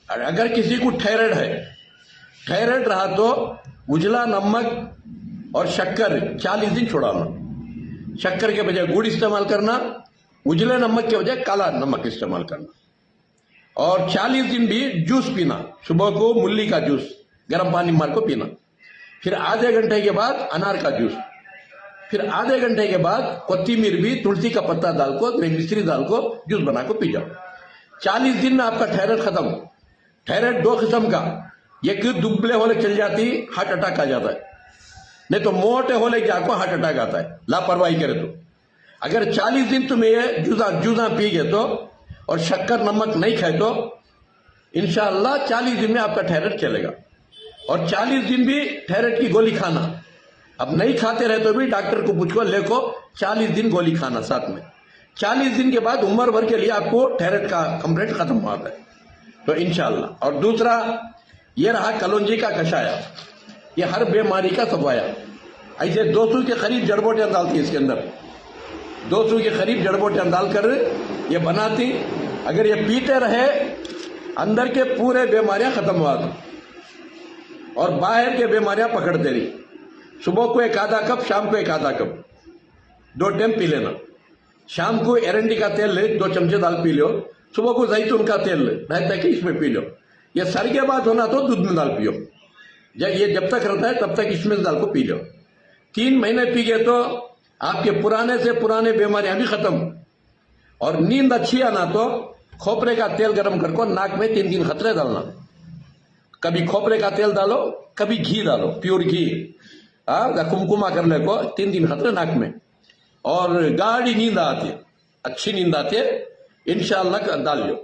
اگر کسی کو تھائرائڈ رہا تو اجلا نمک اور شکر 40 دن چھوڑانا. شکر کے بجائے گڑ استعمال کرنا، اجلے نمک کے بجائے کالا نمک استعمال کرنا. اور 40 دن بھی جوس پینا، صبح کو ملی کا جوس گرم پانی مار کو پینا. پھر آدھے گھنٹے کے بعد انار کا جوس. پھر آدھے گھنٹے کے بعد کوتمیر بھی تلسی کا پتا ڈال کو مستری ڈال کو جوس بنا کو پی جاؤ. 40 دن میں آپ کا تھائرائڈ ختم. تھائرائڈ 2 قسم کا، ایک دبلے ہونے چل جاتی ہارٹ اٹیک آ جاتا ہے، نہیں تو موٹے ہونے کے آپ کو ہارٹ اٹیک آتا ہے لاپرواہی کرے تو. اگر 40 دن تم یہ جوزاں پی گئے تو اور شکر نمک نہیں کھائے تو انشاءاللہ 40 دن میں آپ کا تھائرائڈ چلے گا. اور 40 دن بھی تھائرائڈ کی گولی کھانا. اب نہیں کھاتے رہے تو بھی ڈاکٹر کو پوچھ کو لے کو 40 دن گولی کھانا ساتھ میں. 40 دن کے بعد عمر بھر کے لیے آپ کو تھائرائڈ کا کمپلیٹ ختم ہوا ہے تو انشاءاللہ. اور دوسرا یہ رہا کلونجی کا کشایا، یہ ہر بیماری کا سفایا. ایسے 200 کے قریب جڑ بوٹیاں ڈالتی اس کے اندر، 200 کے قریب جڑ بوٹیاں ڈال کر یہ بناتی. اگر یہ پیتے رہے اندر کے پورے بیماریاں ختم ہوا دیں اور باہر کے بیماریاں پکڑتے رہی. صبح کو 1 آدھا کپ، شام کو 1 آدھا کپ، 2 ٹائم پی لینا. شام کو ایرنڈی کا تیل لے 2 چمچے دال پی لو، صبح کو زیتون کا تیل رہتا ہے کہ اس میں پی لو. یہ سر کے بعد ہونا تو دودھ میں دال پیو، جب تک رہتا ہے تب تک اس میں دال کو پی لو. 3 مہینے پی گئے تو آپ کے پرانے سے پرانے بیماریاں بھی ختم. اور نیند اچھی آنا تو کھوپرے کا تیل گرم کر کو ناک میں 3 خطرے ڈالنا. کبھی کھوپرے کا تیل ڈالو، کبھی گھی ڈالو، پیور گھی کمکما کر لے کو 3 خطرے ناک میں. اور گاڑی نیند آتی ہے، اچھی نیند آتی ہے انشاءاللہ ڈال لو.